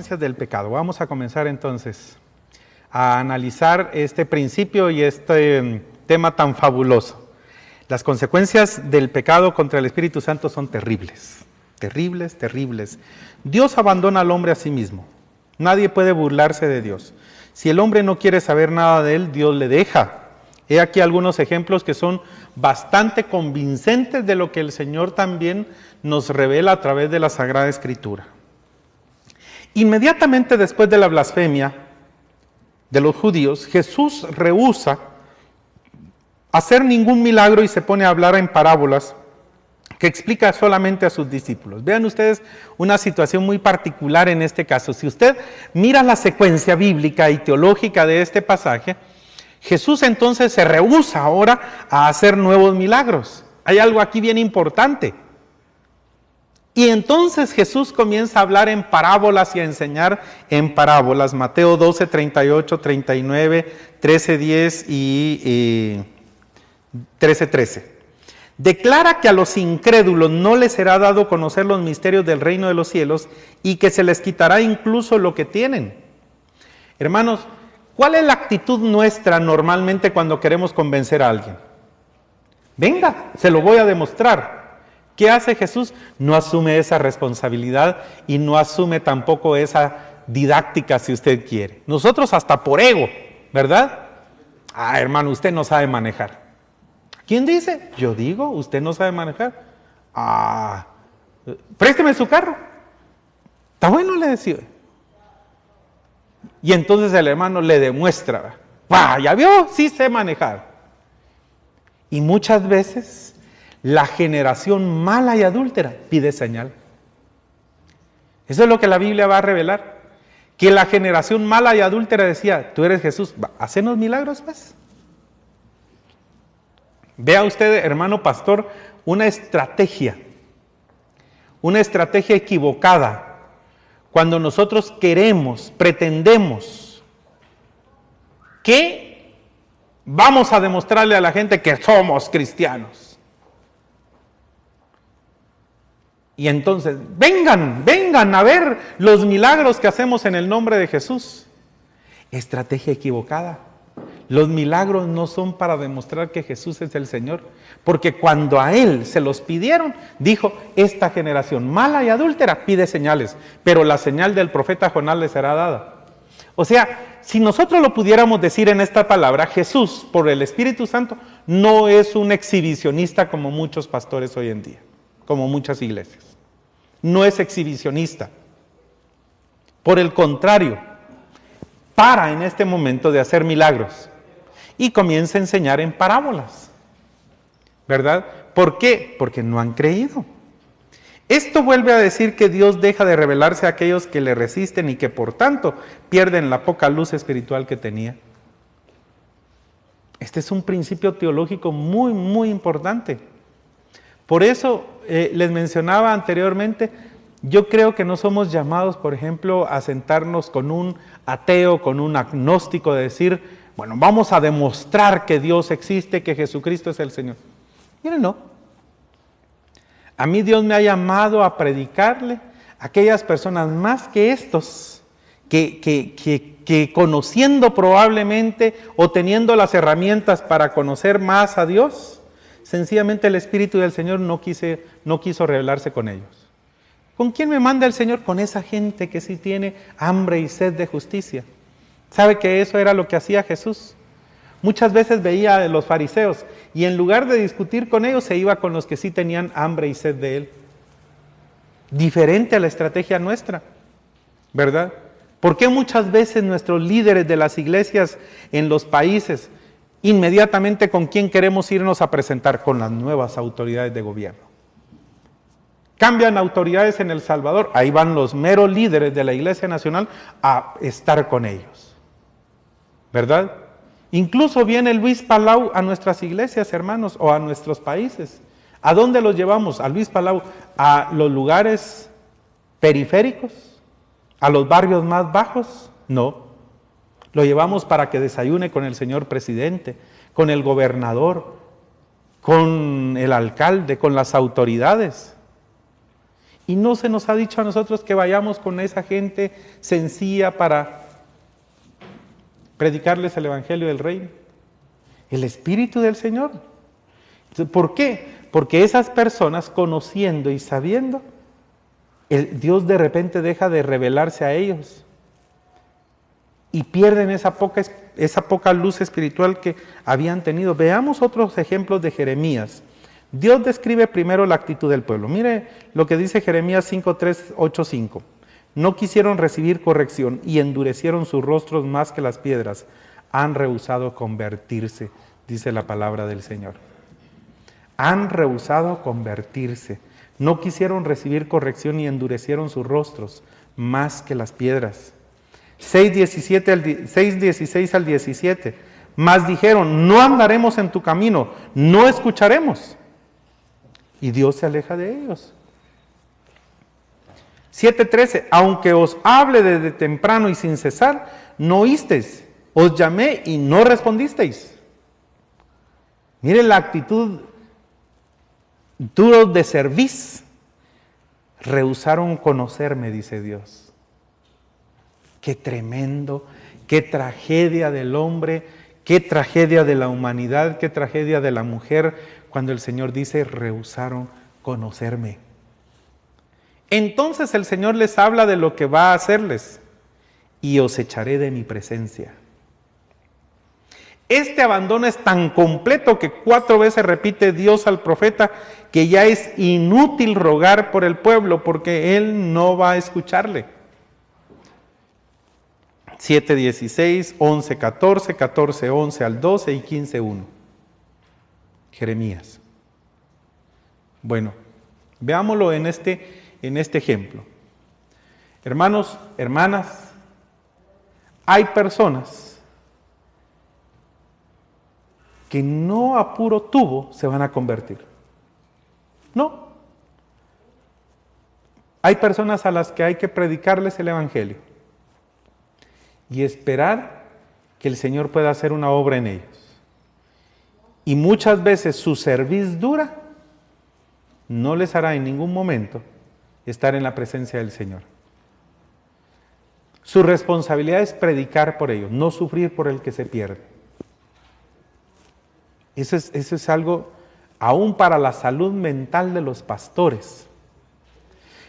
consecuencias del pecado. Vamos a comenzar entonces a analizar este principio y este tema tan fabuloso. Las consecuencias del pecado contra el Espíritu Santo son terribles, terribles, terribles. Dios abandona al hombre a sí mismo. Nadie puede burlarse de Dios. Si el hombre no quiere saber nada de él, Dios le deja. He aquí algunos ejemplos que son bastante convincentes de lo que el Señor también nos revela a través de la Sagrada Escritura. Inmediatamente después de la blasfemia de los judíos, Jesús rehúsa hacer ningún milagro y se pone a hablar en parábolas que explica solamente a sus discípulos. Vean ustedes una situación muy particular en este caso. Si usted mira la secuencia bíblica y teológica de este pasaje, Jesús entonces se rehúsa ahora a hacer nuevos milagros. Hay algo aquí bien importante. Y entonces Jesús comienza a hablar en parábolas y a enseñar en parábolas. Mateo 12, 38, 39, 13, 10 y 13, 13. Declara que a los incrédulos no les será dado conocer los misterios del reino de los cielos y que se les quitará incluso lo que tienen. Hermanos, ¿cuál es la actitud nuestra normalmente cuando queremos convencer a alguien? Venga, se lo voy a demostrar. ¿Qué hace Jesús? No asume esa responsabilidad y no asume tampoco esa didáctica si usted quiere. Nosotros hasta por ego, ¿verdad? Ah, hermano, usted no sabe manejar. ¿Quién dice? Yo digo, usted no sabe manejar. Ah, présteme su carro. Está bueno, le decía. Y entonces el hermano le demuestra. ¡Bah! ¿Ya vio? Sí sé manejar. Y muchas veces la generación mala y adúltera pide señal. Eso es lo que la Biblia va a revelar. Que la generación mala y adúltera decía, tú eres Jesús, hacenos milagros pues. Vea usted, hermano pastor, una estrategia equivocada. Cuando nosotros queremos, pretendemos que vamos a demostrarle a la gente que somos cristianos. Y entonces, vengan a ver los milagros que hacemos en el nombre de Jesús. Estrategia equivocada. Los milagros no son para demostrar que Jesús es el Señor, porque cuando a Él se los pidieron, dijo, esta generación mala y adúltera pide señales, pero la señal del profeta Jonás le será dada. O sea, si nosotros lo pudiéramos decir en esta palabra, Jesús, por el Espíritu Santo, no es un exhibicionista como muchos pastores hoy en día, como muchas iglesias. No es exhibicionista. Por el contrario, para en este momento de hacer milagros y comienza a enseñar en parábolas, ¿verdad? ¿Por qué? Porque no han creído. Esto vuelve a decir que Dios deja de revelarse a aquellos que le resisten y que por tanto pierden la poca luz espiritual que tenía. Este es un principio teológico muy, muy importante. Por eso les mencionaba anteriormente, yo creo que no somos llamados, por ejemplo, a sentarnos con un ateo, con un agnóstico, de decir, bueno, vamos a demostrar que Dios existe, que Jesucristo es el Señor. Miren, no. A mí Dios me ha llamado a predicarle a aquellas personas más que estos, que conociendo probablemente o teniendo las herramientas para conocer más a Dios, sencillamente el Espíritu del Señor no quiso revelarse con ellos. ¿Con quién me manda el Señor? Con esa gente que sí tiene hambre y sed de justicia. ¿Sabe que eso era lo que hacía Jesús? Muchas veces veía a los fariseos y en lugar de discutir con ellos se iba con los que sí tenían hambre y sed de Él. Diferente a la estrategia nuestra, ¿verdad? ¿Por qué muchas veces nuestros líderes de las iglesias en los países, inmediatamente con quién queremos irnos a presentar? Con las nuevas autoridades de gobierno. Cambian autoridades en El Salvador, ahí van los meros líderes de la Iglesia Nacional a estar con ellos, ¿verdad? Incluso viene Luis Palau a nuestras iglesias, hermanos, o a nuestros países. ¿A dónde los llevamos? A Luis Palau, a los lugares periféricos, a los barrios más bajos. No, lo llevamos para que desayune con el señor presidente, con el gobernador, con el alcalde, con las autoridades. Y no se nos ha dicho a nosotros que vayamos con esa gente sencilla para predicarles el Evangelio del Reino. El Espíritu del Señor. ¿Por qué? Porque esas personas, conociendo y sabiendo, Dios de repente deja de revelarse a ellos y pierden esa poca luz espiritual que habían tenido. Veamos otros ejemplos de Jeremías. Dios describe primero la actitud del pueblo. Mire lo que dice Jeremías 5:3, 8:5. No quisieron recibir corrección y endurecieron sus rostros más que las piedras. Han rehusado convertirse, dice la palabra del Señor. Han rehusado convertirse. No quisieron recibir corrección y endurecieron sus rostros más que las piedras. 6:16 al 17. Mas dijeron, no andaremos en tu camino, no escucharemos. Y Dios se aleja de ellos. 7:13. Aunque os hable desde temprano y sin cesar, no oísteis. Os llamé y no respondisteis. Miren la actitud duros de cerviz. Rehusaron conocerme, dice Dios. Qué tremendo, qué tragedia del hombre, qué tragedia de la humanidad, qué tragedia de la mujer, cuando el Señor dice, rehusaron conocerme. Entonces el Señor les habla de lo que va a hacerles, y os echaré de mi presencia. Este abandono es tan completo que 4 veces repite Dios al profeta que ya es inútil rogar por el pueblo porque él no va a escucharle. 7:16, 11:14, 14:11 al 12 y 15:1. Jeremías. Bueno, veámoslo en este ejemplo. Hermanos, hermanas, hay personas que no a puro tubo se van a convertir. No. Hay personas a las que hay que predicarles el Evangelio y esperar que el Señor pueda hacer una obra en ellos. Y muchas veces su cerviz dura no les hará en ningún momento estar en la presencia del Señor. Su responsabilidad es predicar por ellos, no sufrir por el que se pierde. Eso es algo aún para la salud mental de los pastores.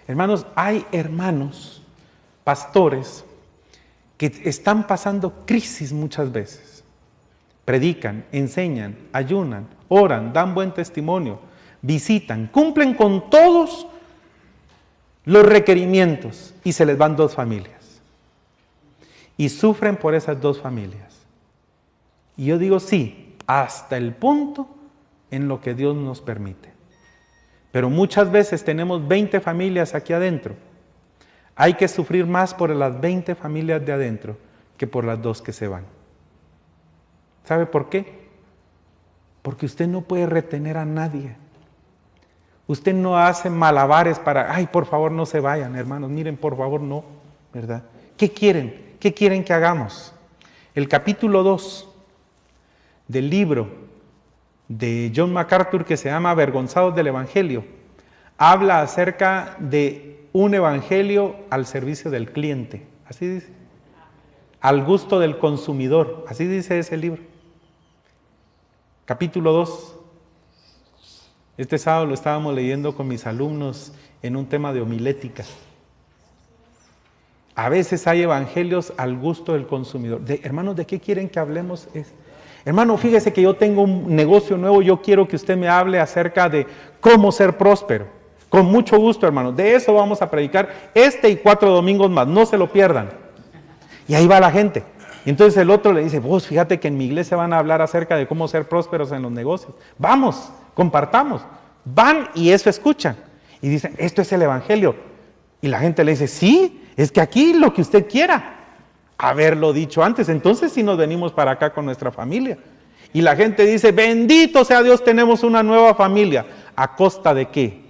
Hermanos, hay hermanos, pastores, que están pasando crisis muchas veces. Predican, enseñan, ayunan, oran, dan buen testimonio, visitan, cumplen con todos los requerimientos y se les van 2 familias. Y sufren por esas 2 familias. Y yo digo sí, hasta el punto en lo que Dios nos permite. Pero muchas veces tenemos 20 familias aquí adentro. Hay que sufrir más por las 20 familias de adentro que por las 2 que se van. ¿Sabe por qué? Porque usted no puede retener a nadie. Usted no hace malabares para, ay, por favor no se vayan, hermanos, miren, por favor no, ¿verdad? ¿Qué quieren? ¿Qué quieren que hagamos? El capítulo 2 del libro de John MacArthur, que se llama Avergonzados del Evangelio, habla acerca de un evangelio al servicio del cliente, así dice, al gusto del consumidor, así dice ese libro. Capítulo 2. Este sábado lo estábamos leyendo con mis alumnos en un tema de homilética. A veces hay evangelios al gusto del consumidor. Hermanos, ¿de qué quieren que hablemos? Hermano, fíjese que yo tengo un negocio nuevo, yo quiero que usted me hable acerca de cómo ser próspero. Con mucho gusto, hermano, de eso vamos a predicar y 4 domingos más, no se lo pierdan. Y ahí va la gente. Y entonces el otro le dice, vos fíjate que en mi iglesia van a hablar acerca de cómo ser prósperos en los negocios. Vamos, compartamos. Van y eso escuchan. Y dicen, esto es el evangelio. Y la gente le dice, sí, es que aquí lo que usted quiera. Haberlo dicho antes, entonces sí nos venimos para acá con nuestra familia. Y la gente dice, bendito sea Dios, tenemos una nueva familia. ¿A costa de qué?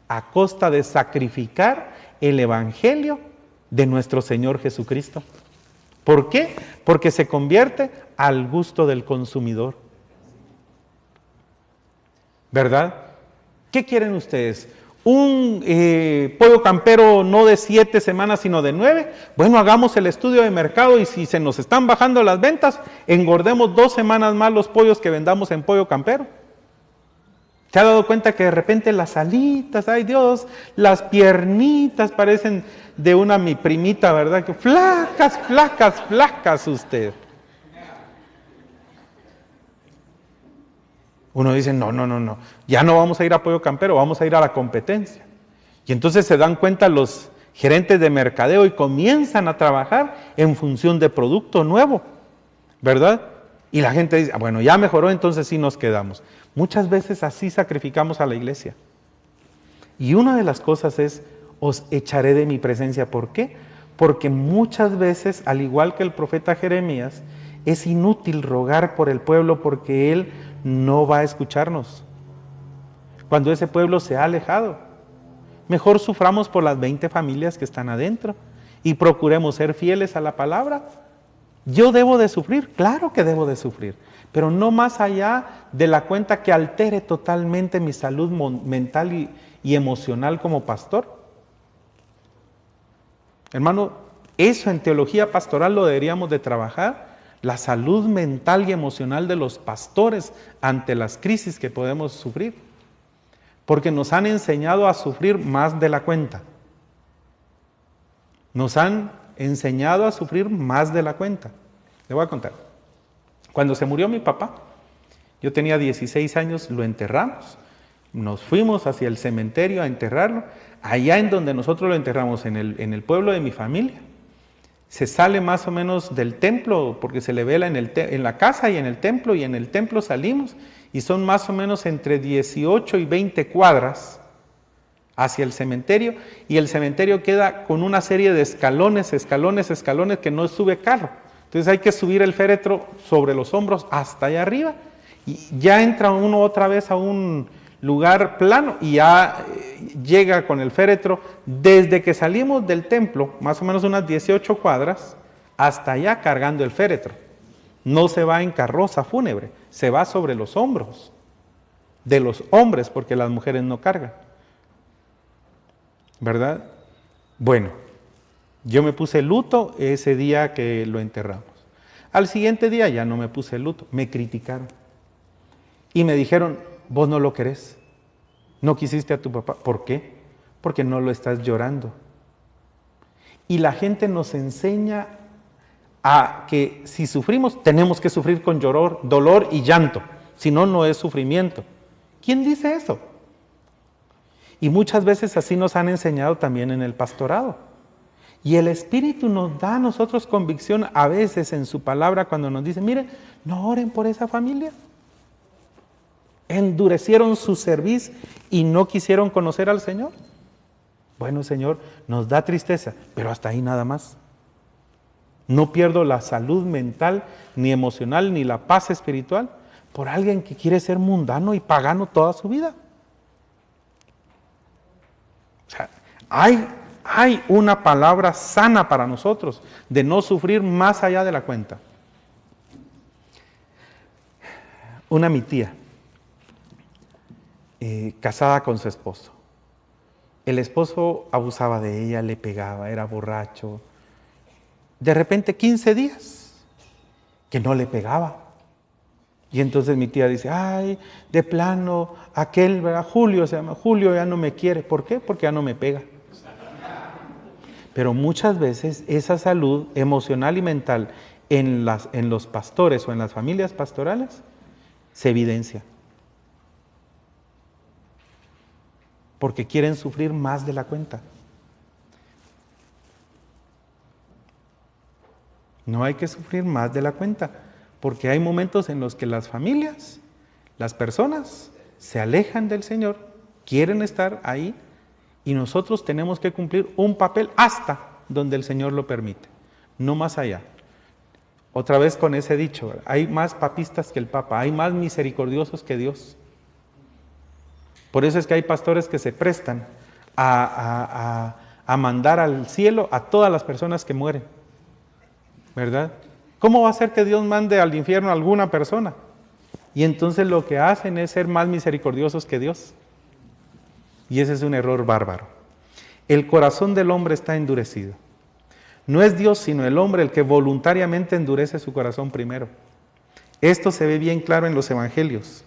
A costa de sacrificar el evangelio de nuestro Señor Jesucristo. ¿Por qué? Porque se convierte al gusto del consumidor. ¿Verdad? ¿Qué quieren ustedes? un pollo campero no de 7 semanas, sino de 9. Bueno, hagamos el estudio de mercado y si se nos están bajando las ventas, engordemos 2 semanas más los pollos que vendamos en pollo campero. ¿Se ha dado cuenta que de repente las alitas, ay Dios, las piernitas parecen de mi primita, ¿verdad? Que flacas, flacas, flacas usted. Uno dice, no, ya no vamos a ir a pollo campero, vamos a ir a la competencia. Y entonces se dan cuenta los gerentes de mercadeo y comienzan a trabajar en función de producto nuevo, ¿verdad? Y la gente dice, bueno, ya mejoró, entonces sí nos quedamos. Muchas veces así sacrificamos a la iglesia. Y una de las cosas es, os echaré de mi presencia. ¿Por qué? Porque muchas veces, al igual que el profeta Jeremías, es inútil rogar por el pueblo porque él no va a escucharnos. Cuando ese pueblo se ha alejado, mejor suframos por las 20 familias que están adentro y procuremos ser fieles a la palabra. Yo debo de sufrir, claro que debo de sufrir, pero no más allá de la cuenta que altere totalmente mi salud mental y emocional como pastor. Hermano, eso en teología pastoral lo deberíamos de trabajar, la salud mental y emocional de los pastores ante las crisis que podemos sufrir, porque nos han enseñado a sufrir más de la cuenta. Nos han enseñado a sufrir más de la cuenta. Le voy a contar. Cuando se murió mi papá, yo tenía 16 años, lo enterramos. Nos fuimos hacia el cementerio a enterrarlo. Allá en donde nosotros lo enterramos, en el pueblo de mi familia, se sale más o menos del templo, porque se le vela en la casa y en el templo salimos, y son más o menos entre 18 y 20 cuadras hacia el cementerio, y el cementerio queda con una serie de escalones que no sube carro. Entonces hay que subir el féretro sobre los hombros hasta allá arriba, y ya entra uno otra vez a un lugar plano y ya llega con el féretro desde que salimos del templo, más o menos unas 18 cuadras, hasta allá cargando el féretro. No se va en carroza fúnebre, se va sobre los hombros de los hombres, porque las mujeres no cargan, ¿verdad? Bueno, yo me puse luto ese día que lo enterramos. Al siguiente día ya no me puse luto, me criticaron y me dijeron, vos no lo querés, no quisiste a tu papá. ¿Por qué? Porque no lo estás llorando. Y la gente nos enseña a que si sufrimos, tenemos que sufrir con dolor y llanto, si no, no es sufrimiento. ¿Quién dice eso? Y muchas veces así nos han enseñado también en el pastorado. Y el Espíritu nos da a nosotros convicción a veces en su palabra cuando nos dice, miren, no oren por esa familia. Endurecieron su cerviz y no quisieron conocer al Señor. Bueno, Señor, nos da tristeza, pero hasta ahí nada más. No pierdo la salud mental, ni emocional, ni la paz espiritual por alguien que quiere ser mundano y pagano toda su vida. O sea, hay una palabra sana para nosotros de no sufrir más allá de la cuenta. Mi tía, casada con su esposo. El esposo abusaba de ella, le pegaba, era borracho. De repente 15 días que no le pegaba. Y entonces mi tía dice, ay, de plano, aquel, ¿verdad? Julio se llama, Julio ya no me quiere. ¿Por qué? Porque ya no me pega. Pero muchas veces esa salud emocional y mental en los pastores o en las familias pastorales se evidencia. Porque quieren sufrir más de la cuenta. No hay que sufrir más de la cuenta, porque hay momentos en los que las familias, las personas, se alejan del Señor, quieren estar ahí, y nosotros tenemos que cumplir un papel hasta donde el Señor lo permite, no más allá. Otra vez con ese dicho, ¿verdad? Hay más papistas que el Papa, hay más misericordiosos que Dios. Por eso es que hay pastores que se prestan a mandar al cielo a todas las personas que mueren, ¿verdad? ¿Cómo va a ser que Dios mande al infierno a alguna persona? Y entonces lo que hacen es ser más misericordiosos que Dios. Y ese es un error bárbaro. El corazón del hombre está endurecido. No es Dios, sino el hombre el que voluntariamente endurece su corazón primero. Esto se ve bien claro en los evangelios.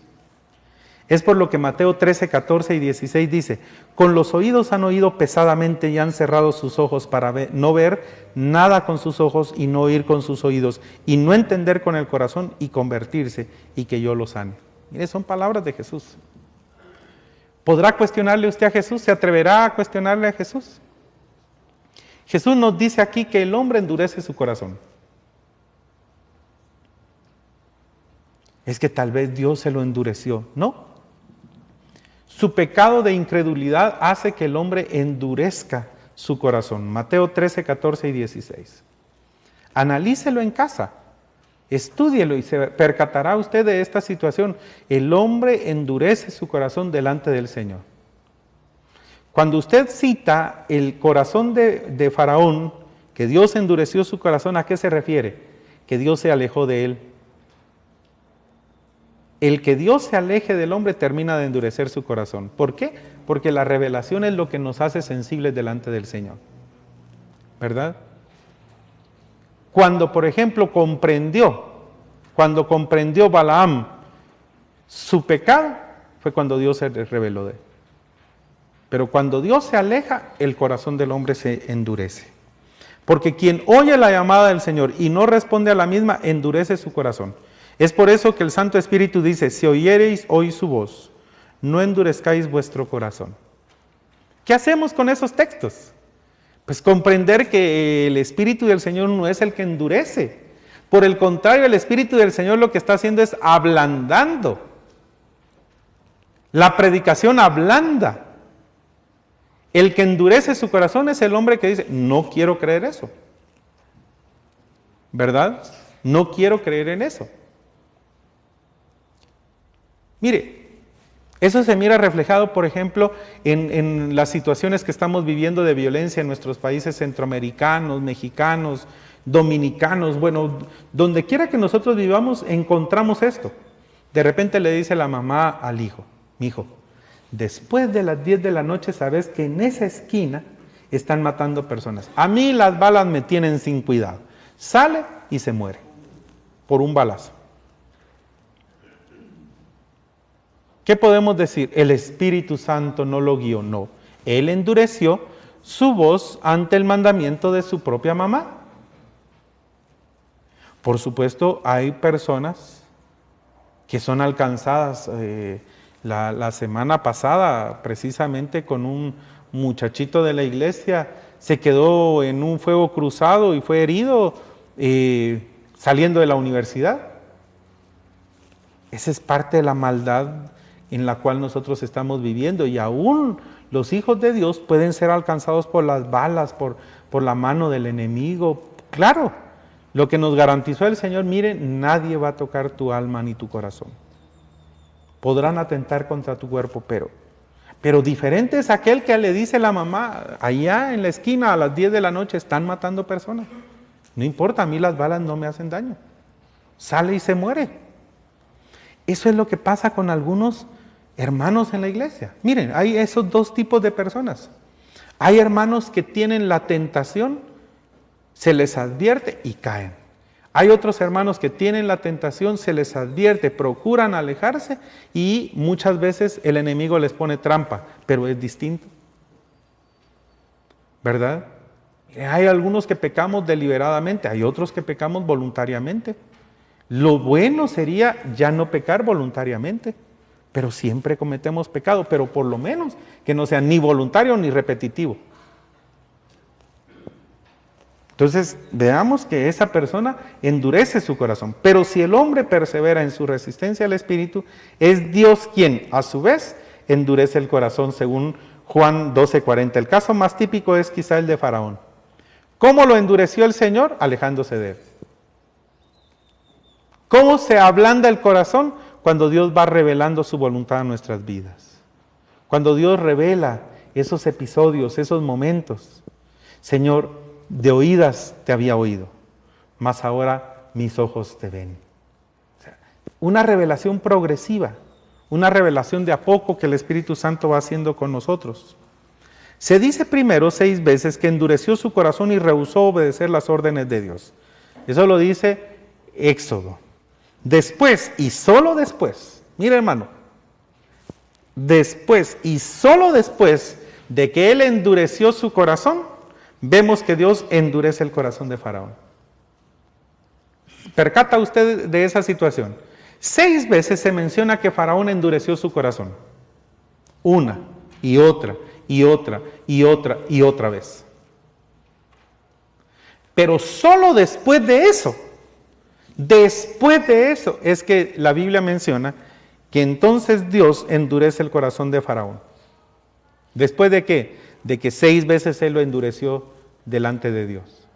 Es por lo que Mateo 13, 14 y 16 dice: con los oídos han oído pesadamente y han cerrado sus ojos para no ver nada con sus ojos y no oír con sus oídos y no entender con el corazón y convertirse y que yo los sane. Mire, son palabras de Jesús. ¿Podrá cuestionarle usted a Jesús? ¿Se atreverá a cuestionarle a Jesús? Jesús nos dice aquí que el hombre endurece su corazón. Es que tal vez Dios se lo endureció. No. Su pecado de incredulidad hace que el hombre endurezca su corazón. Mateo 13, 14 y 16. Analícelo en casa. Estúdielo y se percatará usted de esta situación. El hombre endurece su corazón delante del Señor. Cuando usted cita el corazón de Faraón, que Dios endureció su corazón, ¿a qué se refiere? Que Dios se alejó de él. El que Dios se aleje del hombre termina de endurecer su corazón. ¿Por qué? Porque la revelación es lo que nos hace sensibles delante del Señor. ¿Verdad? Cuando, por ejemplo, comprendió Balaam su pecado, fue cuando Dios se reveló de él. Pero cuando Dios se aleja, el corazón del hombre se endurece. Porque quien oye la llamada del Señor y no responde a la misma, endurece su corazón. Es por eso que el Santo Espíritu dice: si oyereis hoy su voz, no endurezcáis vuestro corazón. ¿Qué hacemos con esos textos? Pues comprender que el Espíritu del Señor no es el que endurece. Por el contrario, el Espíritu del Señor lo que está haciendo es ablandando. La predicación ablanda. El que endurece su corazón es el hombre que dice: no quiero creer eso. ¿Verdad? No quiero creer en eso. Mire, eso se mira reflejado, por ejemplo, en las situaciones que estamos viviendo de violencia en nuestros países centroamericanos, mexicanos, dominicanos. Bueno, donde quiera que nosotros vivamos, encontramos esto. De repente le dice la mamá al hijo: mi hijo, después de las 10 de la noche sabes que en esa esquina están matando personas. A mí las balas me tienen sin cuidado. Sale y se muere por un balazo. ¿Qué podemos decir? El Espíritu Santo no lo guió, no. Él endureció su voz ante el mandamiento de su propia mamá. Por supuesto, hay personas que son alcanzadas. La semana pasada, precisamente con un muchachito de la iglesia, se quedó en un fuego cruzado y fue herido saliendo de la universidad. Esa es parte de la maldad en la cual nosotros estamos viviendo, y aún los hijos de Dios pueden ser alcanzados por las balas, por la mano del enemigo. Claro, lo que nos garantizó el Señor: mire, nadie va a tocar tu alma ni tu corazón. Podrán atentar contra tu cuerpo, pero diferente es aquel que le dice la mamá: allá en la esquina a las 10 de la noche están matando personas. No importa, a mí las balas no me hacen daño. Sale y se muere. Eso es lo que pasa con algunos hermanos en la iglesia. Miren, hay esos dos tipos de personas. Hay hermanos que tienen la tentación, se les advierte y caen. Hay otros hermanos que tienen la tentación, se les advierte, procuran alejarse y muchas veces el enemigo les pone trampa, pero es distinto. ¿Verdad? Hay algunos que pecamos deliberadamente, hay otros que pecamos voluntariamente. Lo bueno sería ya no pecar voluntariamente, pero siempre cometemos pecado, pero por lo menos que no sea ni voluntario ni repetitivo. Entonces, veamos que esa persona endurece su corazón. Pero si el hombre persevera en su resistencia al Espíritu, es Dios quien, a su vez, endurece el corazón, según Juan 12:40. El caso más típico es quizá el de Faraón. ¿Cómo lo endureció el Señor? Alejándose de él. ¿Cómo se ablanda el corazón? Cuando Dios va revelando su voluntad a nuestras vidas. Cuando Dios revela esos episodios, esos momentos. Señor, de oídas te había oído, mas ahora mis ojos te ven. O sea, una revelación progresiva, una revelación de a poco que el Espíritu Santo va haciendo con nosotros. Se dice primero 6 veces que endureció su corazón y rehusó obedecer las órdenes de Dios. Eso lo dice Éxodo. Después, y solo después, mira hermano, después y solo después de que él endureció su corazón, vemos que Dios endurece el corazón de Faraón. Percata usted de esa situación. 6 veces se menciona que Faraón endureció su corazón. Una, y otra, y otra, y otra, y otra vez. Pero solo después de eso es que la Biblia menciona que entonces Dios endurece el corazón de Faraón. ¿Después de qué? De que 6 veces él lo endureció delante de Dios.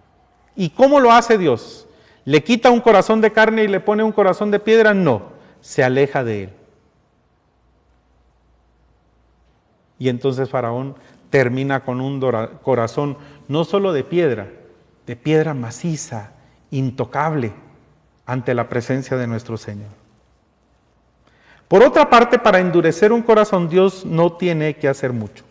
¿Y cómo lo hace Dios? ¿Le quita un corazón de carne y le pone un corazón de piedra? No, se aleja de él. Y entonces Faraón termina con un corazón no solo de piedra maciza, intocable, ante la presencia de nuestro Señor. Por otra parte, para endurecer un corazón, Dios no tiene que hacer mucho.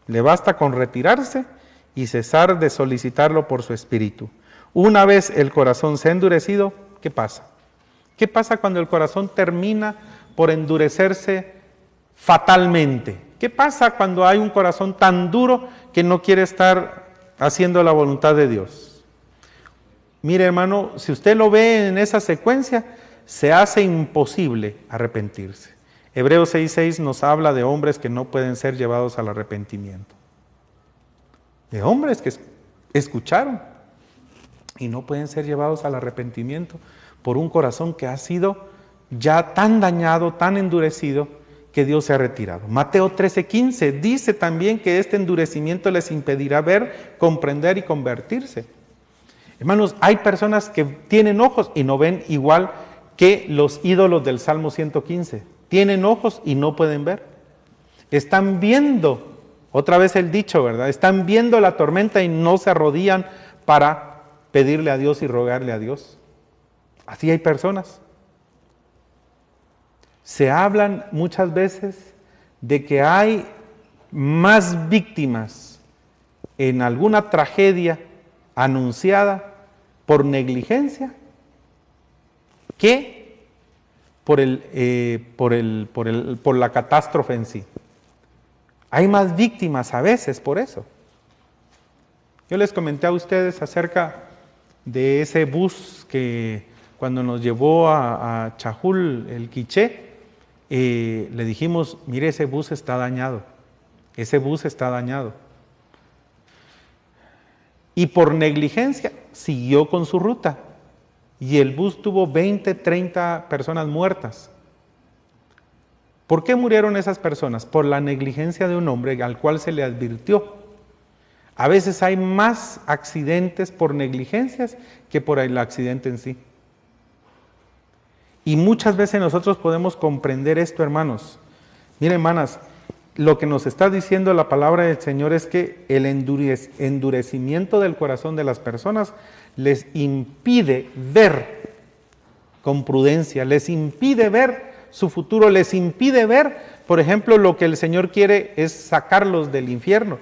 Le basta con retirarse y cesar de solicitarlo por su espíritu. Una vez el corazón se ha endurecido, ¿qué pasa? ¿Qué pasa cuando el corazón termina por endurecerse fatalmente? ¿Qué pasa cuando hay un corazón tan duro que no quiere estar haciendo la voluntad de Dios? Mire hermano, si usted lo ve en esa secuencia, se hace imposible arrepentirse. Hebreos 6:6 nos habla de hombres que no pueden ser llevados al arrepentimiento. De hombres que escucharon y no pueden ser llevados al arrepentimiento por un corazón que ha sido ya tan dañado, tan endurecido, que Dios se ha retirado. Mateo 13:15 dice también que este endurecimiento les impedirá ver, comprender y convertirse. Hermanos, hay personas que tienen ojos y no ven igual que los ídolos del Salmo 115. Tienen ojos y no pueden ver. Están viendo, otra vez el dicho, ¿verdad? Están viendo la tormenta y no se arrodillan para pedirle a Dios y rogarle a Dios. Así hay personas. Se hablan muchas veces de que hay más víctimas en alguna tragedia anunciada por negligencia que por la catástrofe en sí. Hay más víctimas a veces por eso. Yo les comenté a ustedes acerca de ese bus que cuando nos llevó a Chajul, el Quiché, le dijimos, mire, ese bus está dañado. Ese bus está dañado. Y por negligencia siguió con su ruta. Y el bus tuvo 20, 30 personas muertas. ¿Por qué murieron esas personas? Por la negligencia de un hombre al cual se le advirtió. A veces hay más accidentes por negligencias que por el accidente en sí. Y muchas veces nosotros podemos comprender esto, hermanos. Miren, hermanas, lo que nos está diciendo la palabra del Señor es que el endurecimiento del corazón de las personas les impide ver con prudencia, les impide ver su futuro, les impide ver, por ejemplo, lo que el Señor quiere es sacarlos del infierno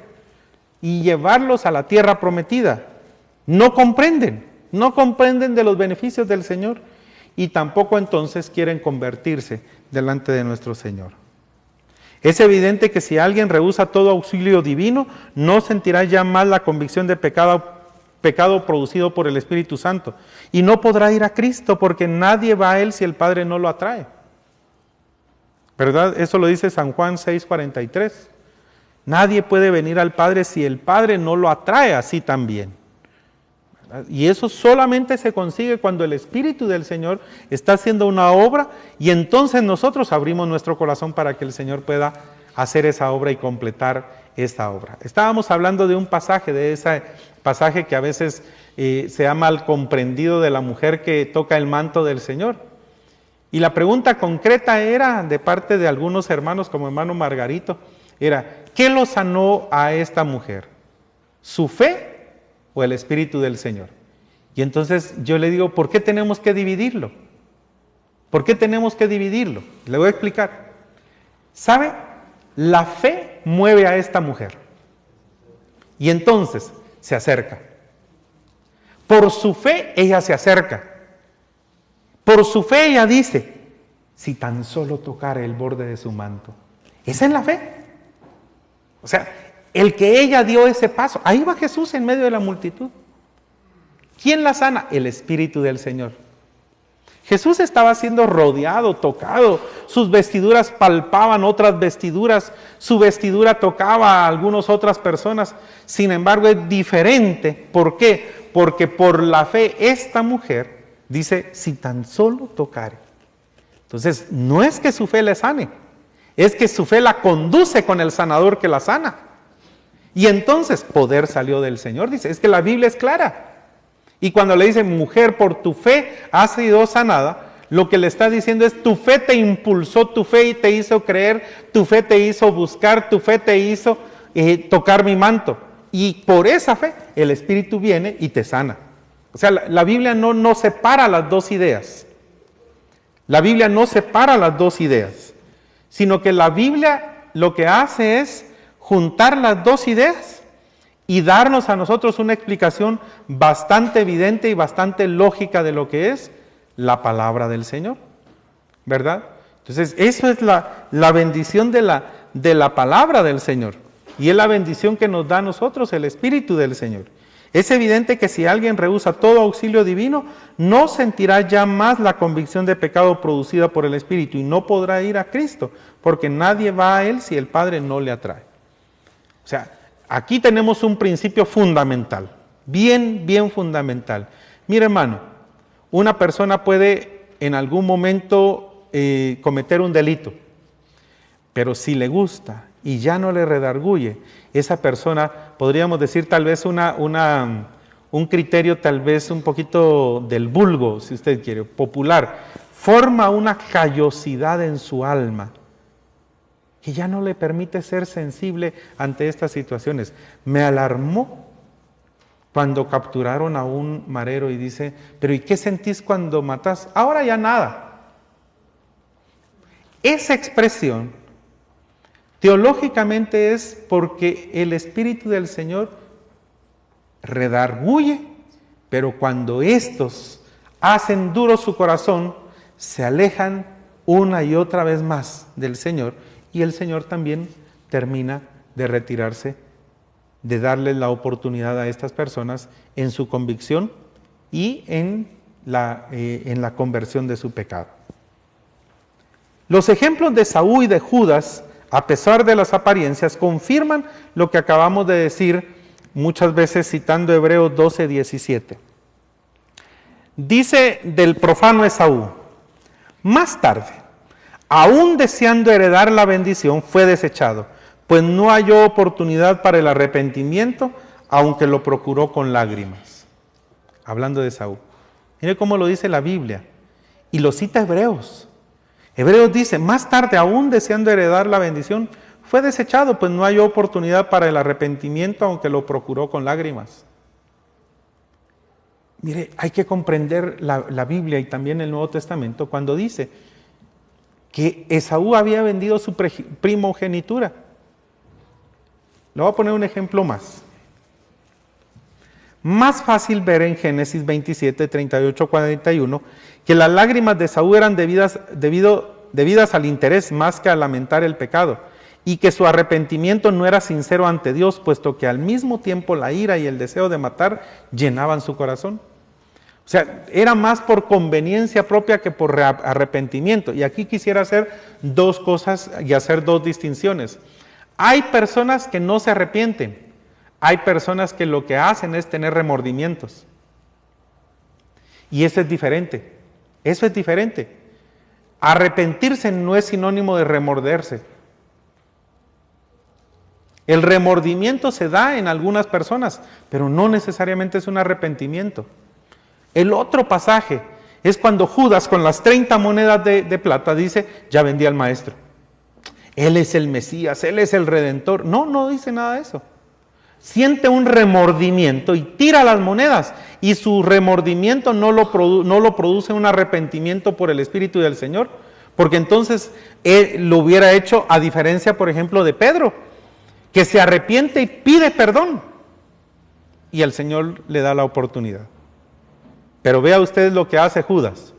y llevarlos a la tierra prometida. No comprenden de los beneficios del Señor y tampoco entonces quieren convertirse delante de nuestro Señor. Es evidente que si alguien rehúsa todo auxilio divino, no sentirá ya más la convicción de pecado producido por el Espíritu Santo. Y no podrá ir a Cristo porque nadie va a Él si el Padre no lo atrae. ¿Verdad? Eso lo dice San Juan 6:43. Nadie puede venir al Padre si el Padre no lo atrae así también. ¿Verdad? Y eso solamente se consigue cuando el Espíritu del Señor está haciendo una obra y entonces nosotros abrimos nuestro corazón para que el Señor pueda hacer esa obra y completar esta obra. Estábamos hablando de un pasaje, de ese pasaje que a veces se ha mal comprendido de la mujer que toca el manto del Señor. Y la pregunta concreta era, de parte de algunos hermanos, como hermano Margarito, era, ¿qué lo sanó a esta mujer? ¿Su fe o el Espíritu del Señor? Y entonces yo le digo, ¿por qué tenemos que dividirlo? ¿Por qué tenemos que dividirlo? Le voy a explicar. ¿Sabe? La fe mueve a esta mujer. Y entonces se acerca. Por su fe ella se acerca. Por su fe ella dice, si tan solo tocara el borde de su manto. Esa es la fe. O sea, el que ella dio ese paso. Ahí va Jesús en medio de la multitud. ¿Quién la sana? El Espíritu del Señor. Jesús estaba siendo rodeado, tocado, sus vestiduras palpaban otras vestiduras, su vestidura tocaba a algunas otras personas, sin embargo es diferente. ¿Por qué? Porque por la fe esta mujer dice, si tan solo tocare. Entonces, no es que su fe le sane, es que su fe la conduce con el sanador que la sana. Y entonces, poder salió del Señor, dice, es que la Biblia es clara. Y cuando le dice, mujer, por tu fe has sido sanada, lo que le está diciendo es, tu fe te impulsó, tu fe y te hizo creer, tu fe te hizo buscar, tu fe te hizo tocar mi manto. Y por esa fe, el Espíritu viene y te sana. O sea, la Biblia no separa las dos ideas. La Biblia no separa las dos ideas, sino que la Biblia lo que hace es juntar las dos ideas y darnos a nosotros una explicación bastante evidente y bastante lógica de lo que es la palabra del Señor, ¿verdad? Entonces, eso es la bendición de la palabra del Señor, y es la bendición que nos da a nosotros el Espíritu del Señor. Es evidente que si alguien rehúsa todo auxilio divino, no sentirá ya más la convicción de pecado producida por el Espíritu, y no podrá ir a Cristo, porque nadie va a Él si el Padre no le atrae. O sea, aquí tenemos un principio fundamental, bien fundamental. Mire, hermano, una persona puede en algún momento cometer un delito, pero si le gusta y ya no le redarguye, esa persona, podríamos decir tal vez un criterio tal vez un poquito del vulgo, si usted quiere, popular, forma una callosidad en su alma, que ya no le permite ser sensible ante estas situaciones. Me alarmó cuando capturaron a un marero y dice, pero ¿y qué sentís cuando matás? Ahora ya nada. Esa expresión teológicamente es porque el Espíritu del Señor redarguye, pero cuando estos hacen duro su corazón, se alejan una y otra vez más del Señor, y el Señor también termina de retirarse, de darles la oportunidad a estas personas en su convicción y en la conversión de su pecado. Los ejemplos de Saúl y de Judas, a pesar de las apariencias, confirman lo que acabamos de decir muchas veces citando Hebreos 12:17. Dice del profano Esaú, más tarde, aún deseando heredar la bendición, fue desechado, pues no halló oportunidad para el arrepentimiento, aunque lo procuró con lágrimas. Hablando de Esaú. Mire cómo lo dice la Biblia. Y lo cita Hebreos. Hebreos dice, más tarde, aún deseando heredar la bendición, fue desechado, pues no halló oportunidad para el arrepentimiento, aunque lo procuró con lágrimas. Mire, hay que comprender la Biblia y también el Nuevo Testamento cuando dice que Esaú había vendido su primogenitura. Le voy a poner un ejemplo más. Más fácil ver en Génesis 27, 38, 41, que las lágrimas de Esaú eran debidas al interés más que a lamentar el pecado, y que su arrepentimiento no era sincero ante Dios, puesto que al mismo tiempo la ira y el deseo de matar llenaban su corazón. O sea, era más por conveniencia propia que por arrepentimiento. Y aquí quisiera hacer dos cosas y hacer dos distinciones. Hay personas que no se arrepienten. Hay personas que lo que hacen es tener remordimientos. Y eso es diferente. Eso es diferente. Arrepentirse no es sinónimo de remorderse. El remordimiento se da en algunas personas, pero no necesariamente es un arrepentimiento. El otro pasaje es cuando Judas con las 30 monedas de plata dice, ya vendí al maestro. Él es el Mesías, Él es el Redentor. No dice nada de eso. siente un remordimiento y tira las monedas, y su remordimiento no lo produce un arrepentimiento por el Espíritu del Señor, porque entonces él lo hubiera hecho, a diferencia, por ejemplo, de Pedro, que se arrepiente y pide perdón, y el Señor le da la oportunidad. Pero vea ustedes lo que hace Judas.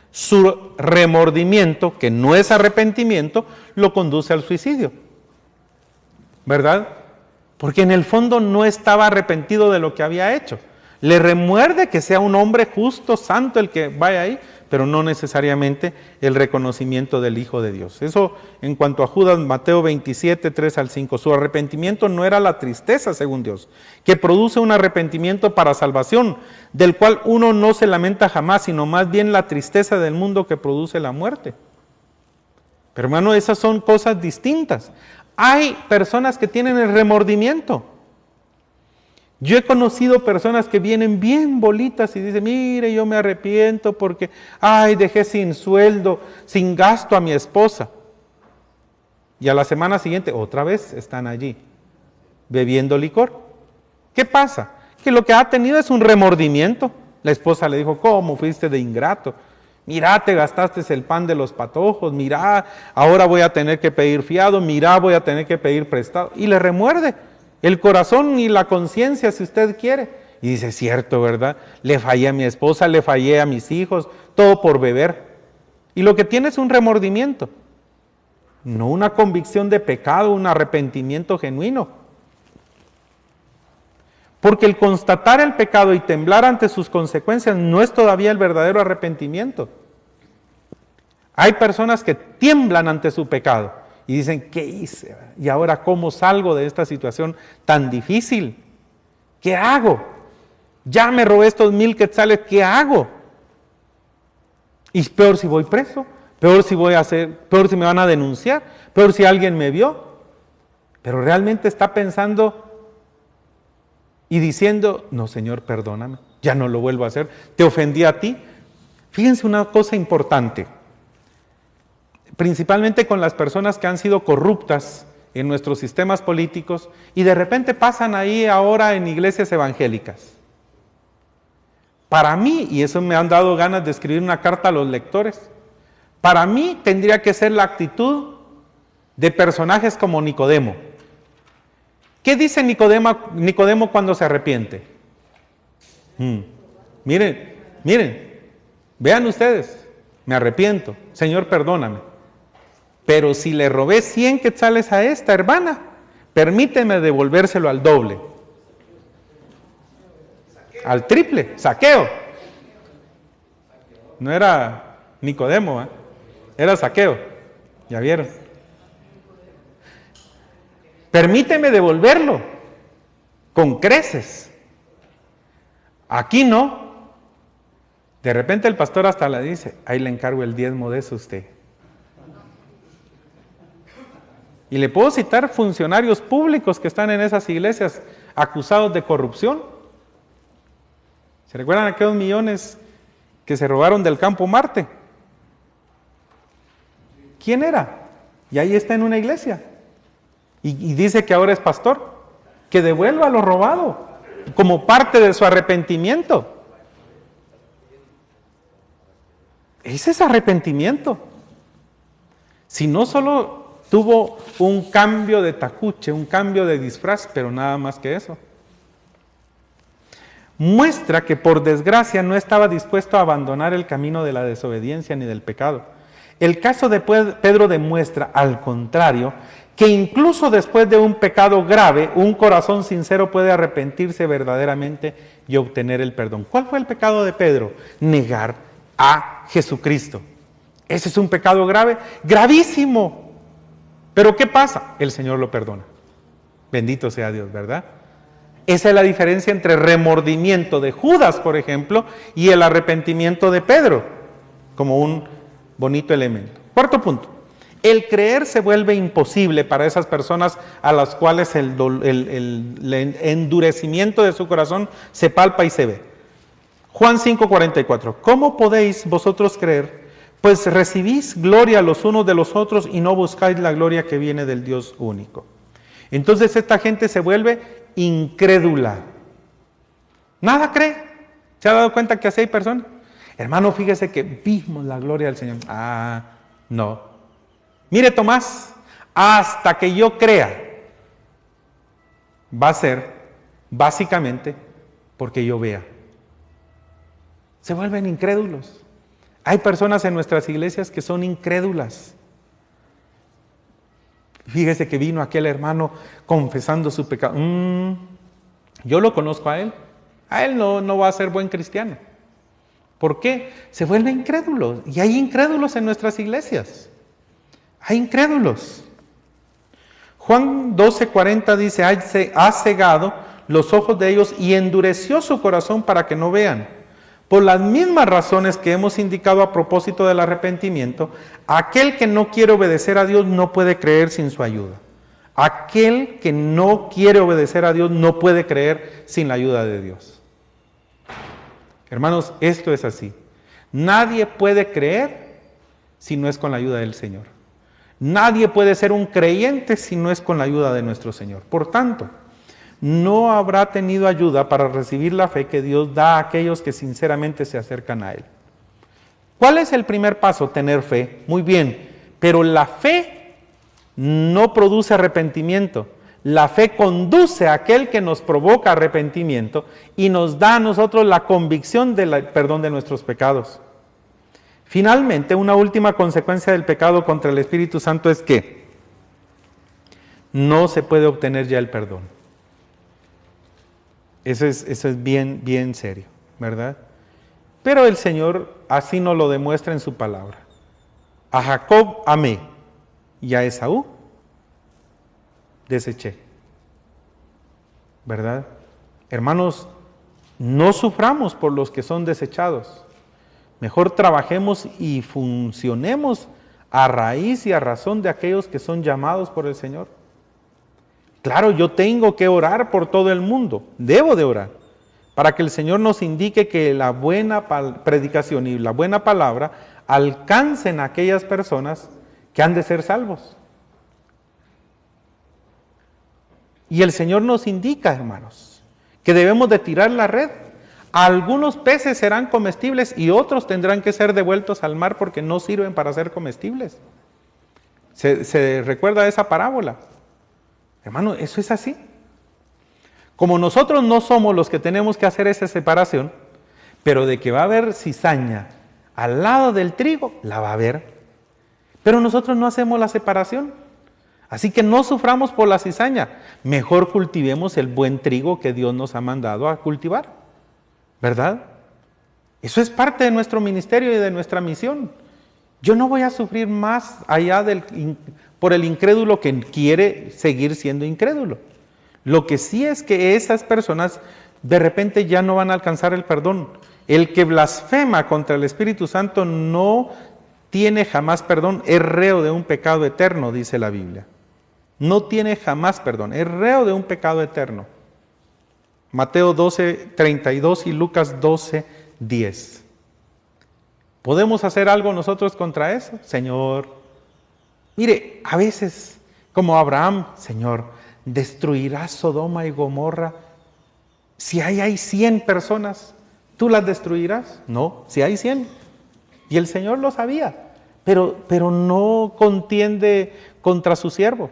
Su remordimiento, que no es arrepentimiento, lo conduce al suicidio, ¿verdad? Porque en el fondo no estaba arrepentido de lo que había hecho. Le remuerde que sea un hombre justo, santo el que vaya ahí, pero no necesariamente el reconocimiento del Hijo de Dios. Eso en cuanto a Judas, Mateo 27, 3 al 5. Su arrepentimiento no era la tristeza, según Dios, que produce un arrepentimiento para salvación, del cual uno no se lamenta jamás, sino más bien la tristeza del mundo que produce la muerte. Pero hermano, esas son cosas distintas. Hay personas que tienen el remordimiento. Yo he conocido personas que vienen bien bolitas y dicen, mire, yo me arrepiento porque, dejé sin sueldo, sin gasto a mi esposa. Y a la semana siguiente, otra vez están allí, bebiendo licor. ¿Qué pasa? Que lo que ha tenido es un remordimiento. La esposa le dijo, ¿cómo fuiste de ingrato? Mirá, te gastaste el pan de los patojos, mirá, ahora voy a tener que pedir fiado, mirá, voy a tener que pedir prestado. Y le remuerde el corazón y la conciencia, si usted quiere. Y dice, cierto, ¿verdad? Le fallé a mi esposa, le fallé a mis hijos, todo por beber. Y lo que tiene es un remordimiento, no una convicción de pecado, un arrepentimiento genuino. Porque el constatar el pecado y temblar ante sus consecuencias no es todavía el verdadero arrepentimiento. Hay personas que tiemblan ante su pecado y dicen, ¿qué hice? ¿Y ahora cómo salgo de esta situación tan difícil? ¿Qué hago? Ya me robé estos 1000 quetzales, ¿qué hago? Y peor si voy preso, peor si me van a denunciar, peor si alguien me vio. Pero realmente está pensando y diciendo, no, Señor, perdóname, ya no lo vuelvo a hacer, te ofendí a ti. Fíjense una cosa importante, principalmente con las personas que han sido corruptas en nuestros sistemas políticos y de repente pasan ahí ahora en iglesias evangélicas. Para mí, y eso me han dado ganas de escribir una carta a los lectores, para mí tendría que ser la actitud de personajes como Nicodemo. ¿Qué dice Nicodemo cuando se arrepiente? Miren, vean ustedes, me arrepiento, Señor, perdóname. Pero si le robé 100 quetzales a esta hermana, permíteme devolvérselo al doble, al triple, saqueo. No era Nicodemo, era saqueo, ya vieron. Permíteme devolverlo con creces. Aquí no. De repente el pastor hasta le dice, ahí le encargo el diezmo de eso a usted. Y le puedo citar funcionarios públicos que están en esas iglesias acusados de corrupción. ¿Se recuerdan aquellos millones que se robaron del Campo Marte? ¿Quién era? Y ahí está en una iglesia. Y dice que ahora es pastor, que devuelva lo robado, como parte de su arrepentimiento. Ese es arrepentimiento. Si no solo tuvo un cambio de tacuche, un cambio de disfraz, pero nada más que eso. Muestra que por desgracia no estaba dispuesto a abandonar el camino de la desobediencia ni del pecado. El caso de Pedro demuestra, al contrario, que incluso después de un pecado grave, un corazón sincero puede arrepentirse verdaderamente y obtener el perdón. ¿Cuál fue el pecado de Pedro? Negar a Jesucristo. Ese es un pecado grave, gravísimo. Pero ¿qué pasa? El Señor lo perdona. Bendito sea Dios, ¿verdad? Esa es la diferencia entre remordimiento de Judas, por ejemplo, y el arrepentimiento de Pedro, como un bonito elemento. Cuarto punto. El creer se vuelve imposible para esas personas a las cuales el endurecimiento de su corazón se palpa y se ve. Juan 5:44. ¿Cómo podéis vosotros creer? Pues recibís gloria los unos de los otros y no buscáis la gloria que viene del Dios único. Entonces esta gente se vuelve incrédula. Nada cree. ¿Se ha dado cuenta que así hay personas? Hermano, fíjese que vimos la gloria del Señor. No. Mire, Tomás, hasta que yo crea, va a ser básicamente porque yo vea. Se vuelven incrédulos. Hay personas en nuestras iglesias que son incrédulas. Fíjese que vino aquel hermano confesando su pecado. Yo lo conozco a él. A él no va a ser buen cristiano. ¿Por qué? Se vuelve incrédulo. Y hay incrédulos en nuestras iglesias. Hay incrédulos. Juan 12:40 dice, ha cegado los ojos de ellos y endureció su corazón para que no vean. Por las mismas razones que hemos indicado a propósito del arrepentimiento, aquel que no quiere obedecer a Dios no puede creer sin su ayuda. Aquel que no quiere obedecer a Dios no puede creer sin la ayuda de Dios. Hermanos, esto es así. Nadie puede creer si no es con la ayuda del Señor. Nadie puede ser un creyente si no es con la ayuda de nuestro Señor. Por tanto, no habrá tenido ayuda para recibir la fe que Dios da a aquellos que sinceramente se acercan a Él. ¿Cuál es el primer paso? Tener fe. Muy bien, pero la fe no produce arrepentimiento. La fe conduce a aquel que nos provoca arrepentimiento y nos da a nosotros la convicción del perdón de nuestros pecados. Finalmente, una última consecuencia del pecado contra el Espíritu Santo es que no se puede obtener ya el perdón. Eso es bien serio, ¿verdad? Pero el Señor así nos lo demuestra en su palabra. A Jacob amé y a Esaú deseché. ¿Verdad? Hermanos, no suframos por los que son desechados. Mejor trabajemos y funcionemos a raíz y a razón de aquellos que son llamados por el Señor. Claro, yo tengo que orar por todo el mundo, debo de orar, para que el Señor nos indique que la buena predicación y la buena palabra alcancen a aquellas personas que han de ser salvos. Y el Señor nos indica, hermanos, que debemos de tirar la red. Algunos peces serán comestibles y otros tendrán que ser devueltos al mar porque no sirven para ser comestibles. ¿Se recuerda esa parábola? Hermano, eso es así. Como nosotros no somos los que tenemos que hacer esa separación, pero de que va a haber cizaña al lado del trigo, la va a haber. Pero nosotros no hacemos la separación. Así que no suframos por la cizaña. Mejor cultivemos el buen trigo que Dios nos ha mandado a cultivar. ¿Verdad? Eso es parte de nuestro ministerio y de nuestra misión. Yo no voy a sufrir más allá por el incrédulo que quiere seguir siendo incrédulo. Lo que sí es que esas personas de repente ya no van a alcanzar el perdón. El que blasfema contra el Espíritu Santo no tiene jamás perdón, es reo de un pecado eterno, dice la Biblia. No tiene jamás perdón, es reo de un pecado eterno. Mateo 12:32 y Lucas 12:10. ¿Podemos hacer algo nosotros contra eso? Señor, mire, a veces, como Abraham, Señor, ¿destruirás Sodoma y Gomorra? Si hay 100 personas, ¿tú las destruirás? No, si hay 100. Y el Señor lo sabía, pero no contiende contra su siervo.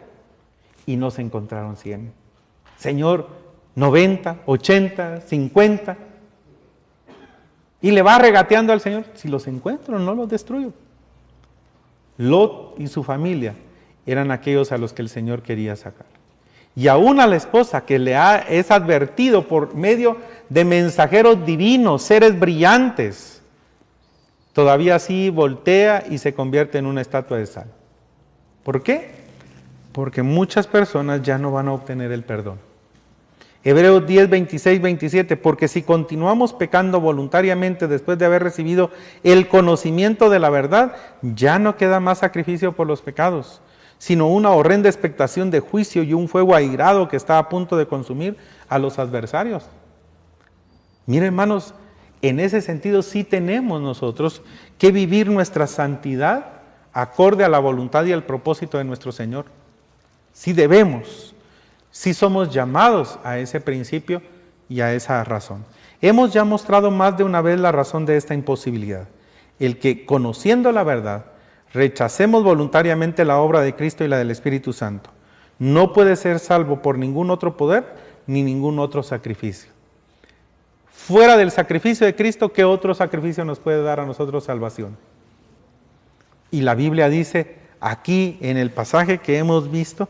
Y no se encontraron 100. Señor, 90, 80, 50. Y le va regateando al Señor, si los encuentro, no los destruyo. Lot y su familia eran aquellos a los que el Señor quería sacar. Y aún a la esposa que es advertido por medio de mensajeros divinos, seres brillantes, todavía así voltea y se convierte en una estatua de sal. ¿Por qué? Porque muchas personas ya no van a obtener el perdón. Hebreos 10, 26, 27, porque si continuamos pecando voluntariamente después de haber recibido el conocimiento de la verdad, ya no queda más sacrificio por los pecados, sino una horrenda expectación de juicio y un fuego airado que está a punto de consumir a los adversarios. Miren, hermanos, en ese sentido sí tenemos nosotros que vivir nuestra santidad acorde a la voluntad y al propósito de nuestro Señor. Sí debemos. Sí somos llamados a ese principio y a esa razón. Hemos ya mostrado más de una vez la razón de esta imposibilidad. El que, conociendo la verdad, rechacemos voluntariamente la obra de Cristo y la del Espíritu Santo, no puede ser salvo por ningún otro poder ni ningún otro sacrificio. Fuera del sacrificio de Cristo, ¿qué otro sacrificio nos puede dar a nosotros salvación? Y la Biblia dice aquí en el pasaje que hemos visto,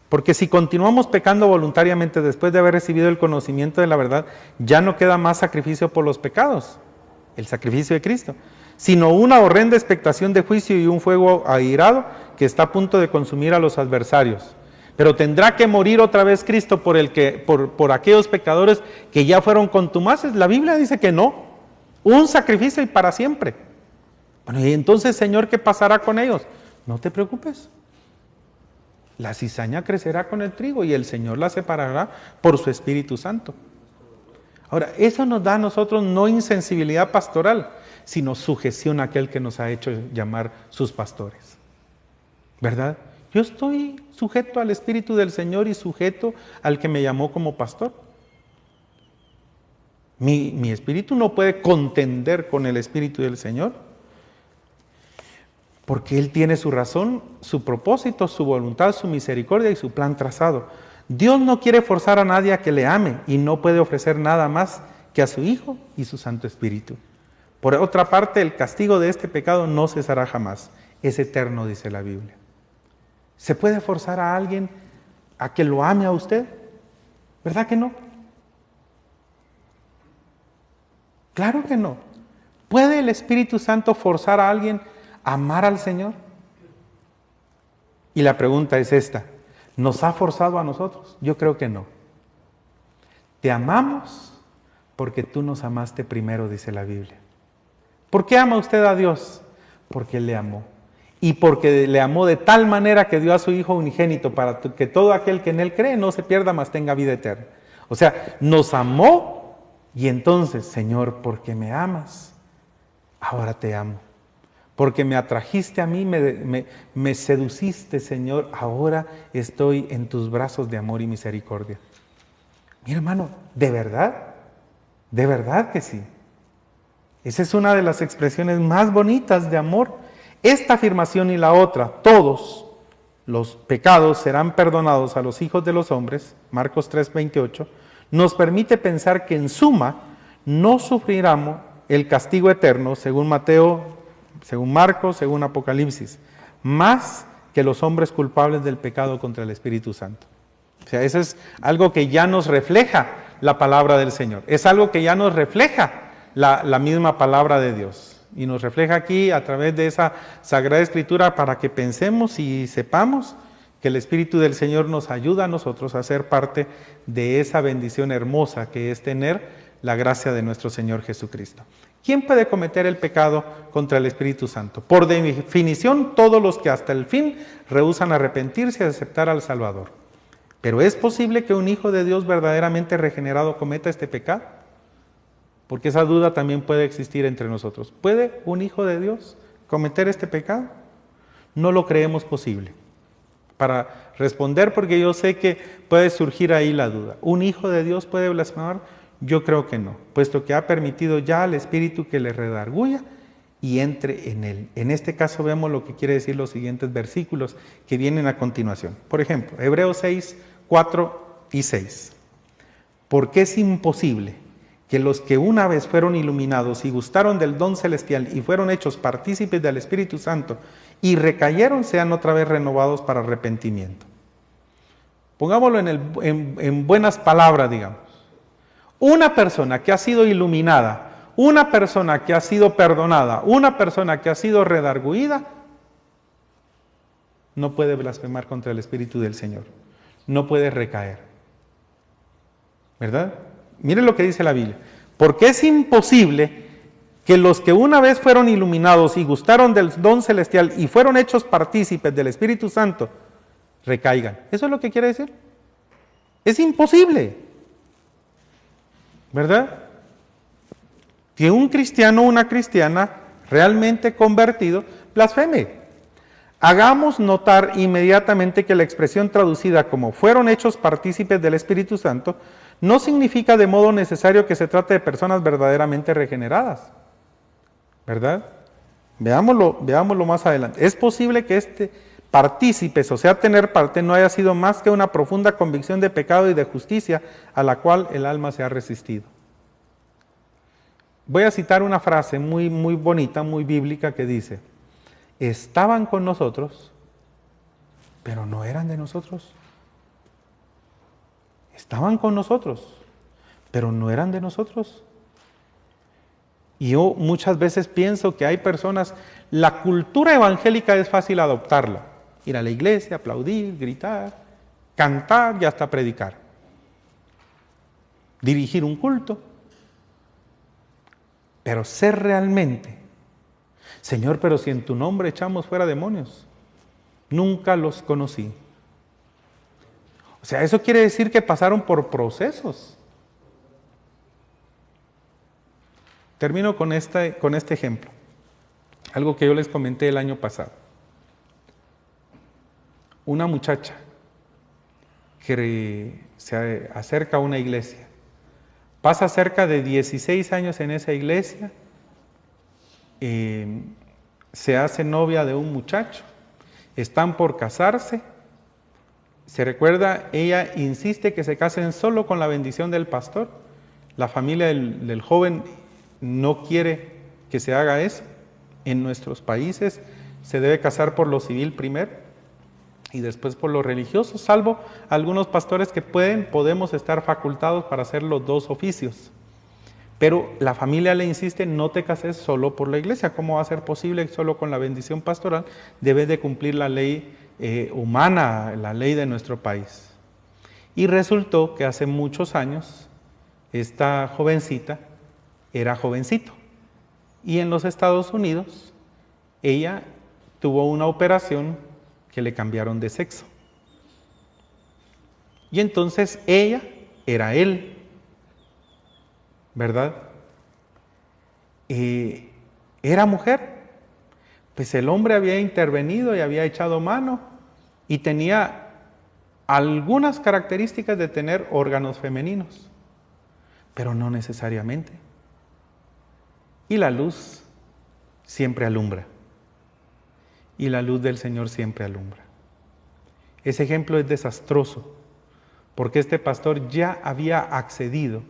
porque si continuamos pecando voluntariamente después de haber recibido el conocimiento de la verdad, ya no queda más sacrificio por los pecados, el sacrificio de Cristo, sino una horrenda expectación de juicio y un fuego airado que está a punto de consumir a los adversarios. Pero tendrá que morir otra vez Cristo por aquellos pecadores que ya fueron contumaces. La Biblia dice que no, un sacrificio y para siempre. Bueno, y entonces, Señor, ¿qué pasará con ellos? No te preocupes. La cizaña crecerá con el trigo y el Señor la separará por su Espíritu Santo. Ahora, eso nos da a nosotros no insensibilidad pastoral, sino sujeción a aquel que nos ha hecho llamar sus pastores. ¿Verdad? Yo estoy sujeto al Espíritu del Señor y sujeto al que me llamó como pastor. Mi espíritu no puede contender con el Espíritu del Señor, porque Él tiene su razón, su propósito, su voluntad, su misericordia y su plan trazado. Dios no quiere forzar a nadie a que le ame y no puede ofrecer nada más que a su Hijo y su Santo Espíritu. Por otra parte, el castigo de este pecado no cesará jamás. Es eterno, dice la Biblia. ¿Se puede forzar a alguien a que lo ame a usted? ¿Verdad que no? Claro que no. ¿Puede el Espíritu Santo forzar a alguien a amar al Señor? Y la pregunta es esta: ¿nos ha forzado a nosotros? Yo creo que no. Te amamos porque tú nos amaste primero, dice la Biblia. ¿Por qué ama usted a Dios? Porque Él le amó. Y porque le amó de tal manera que dio a su Hijo unigénito para que todo aquel que en Él cree no se pierda, mas tenga vida eterna. O sea, nos amó y entonces, Señor, porque me amas, ahora te amo. Porque me atrajiste a mí, me seduciste, Señor, ahora estoy en tus brazos de amor y misericordia. Mi hermano, ¿de verdad? ¿De verdad que sí? Esa es una de las expresiones más bonitas de amor. Esta afirmación y la otra, todos los pecados serán perdonados a los hijos de los hombres, Marcos 3:28, nos permite pensar que en suma no sufriremos el castigo eterno, según Mateo, según Marcos, según Apocalipsis, más que los hombres culpables del pecado contra el Espíritu Santo. O sea, eso es algo que ya nos refleja la palabra del Señor, es algo que ya nos refleja la misma palabra de Dios. Y nos refleja aquí a través de esa Sagrada Escritura para que pensemos y sepamos que el Espíritu del Señor nos ayuda a nosotros a ser parte de esa bendición hermosa que es tener la gracia de nuestro Señor Jesucristo. ¿Quién puede cometer el pecado contra el Espíritu Santo? Por definición, todos los que hasta el fin rehúsan arrepentirse y aceptar al Salvador. Pero ¿es posible que un hijo de Dios verdaderamente regenerado cometa este pecado? Porque esa duda también puede existir entre nosotros. ¿Puede un hijo de Dios cometer este pecado? No lo creemos posible. Para responder, porque yo sé que puede surgir ahí la duda. ¿Un hijo de Dios puede blasfemar? Yo creo que no, puesto que ha permitido ya al Espíritu que le redarguya y entre en él. En este caso vemos lo que quiere decir los siguientes versículos que vienen a continuación. Por ejemplo, Hebreos 6, 4 y 6. Porque es imposible que los que una vez fueron iluminados y gustaron del don celestial y fueron hechos partícipes del Espíritu Santo y recayeron sean otra vez renovados para arrepentimiento. Pongámoslo en buenas palabras, digamos. Una persona que ha sido iluminada, una persona que ha sido perdonada, una persona que ha sido redarguida, no puede blasfemar contra el Espíritu del Señor, no puede recaer. ¿Verdad? Miren lo que dice la Biblia. Porque es imposible que los que una vez fueron iluminados y gustaron del don celestial y fueron hechos partícipes del Espíritu Santo, recaigan. ¿Eso es lo que quiere decir? Es imposible. ¿Verdad? Que un cristiano o una cristiana realmente convertido blasfeme. Hagamos notar inmediatamente que la expresión traducida como fueron hechos partícipes del Espíritu Santo no significa de modo necesario que se trate de personas verdaderamente regeneradas, ¿verdad? Veámoslo más adelante. Es posible que este partícipes, o sea, tener parte, no haya sido más que una profunda convicción de pecado y de justicia a la cual el alma se ha resistido. Voy a citar una frase muy bonita, muy bíblica que dice: estaban con nosotros, pero no eran de nosotros. Estaban con nosotros, pero no eran de nosotros. Y yo muchas veces pienso que hay personas, la cultura evangélica es fácil adoptarla. Ir a la iglesia, aplaudir, gritar, cantar y hasta predicar. Dirigir un culto. Pero ser realmente, Señor, pero si en tu nombre echamos fuera demonios, nunca los conocí. O sea, eso quiere decir que pasaron por procesos. Termino con este ejemplo, algo que yo les comenté el año pasado. Una muchacha que se acerca a una iglesia, pasa cerca de 16 años en esa iglesia, se hace novia de un muchacho, están por casarse. Se recuerda, ella insiste que se casen solo con la bendición del pastor. La familia del joven no quiere que se haga eso. En nuestros países se debe casar por lo civil primero y después por lo religioso, salvo algunos pastores que podemos estar facultados para hacer los dos oficios. Pero la familia le insiste: no te cases solo por la iglesia. ¿Cómo va a ser posible solo con la bendición pastoral? Debes de cumplir la ley humana, la ley de nuestro país. Y resultó que hace muchos años esta jovencita era jovencito, y en los Estados Unidos ella tuvo una operación que le cambiaron de sexo, y entonces ella era él, ¿verdad? Era mujer. Pues el hombre había intervenido y había echado mano y tenía algunas características de tener órganos femeninos, pero no necesariamente. Y la luz siempre alumbra. Y la luz del Señor siempre alumbra. Ese ejemplo es desastroso, porque este pastor ya había accedido,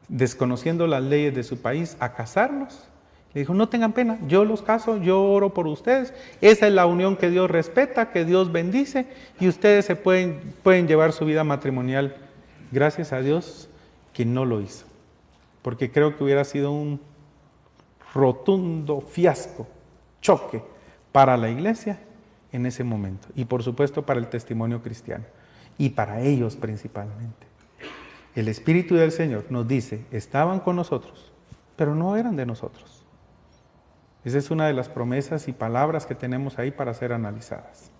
desconociendo las leyes de su país, a casarlos. Le dijo: no tengan pena, yo los caso, yo oro por ustedes. Esa es la unión que Dios respeta, que Dios bendice, y ustedes se pueden llevar su vida matrimonial. Gracias a Dios que no lo hizo, porque creo que hubiera sido un rotundo fiasco, choque para la iglesia en ese momento, y por supuesto para el testimonio cristiano, y para ellos principalmente. El Espíritu del Señor nos dice: estaban con nosotros, pero no eran de nosotros. Esa es una de las promesas y palabras que tenemos ahí para ser analizadas.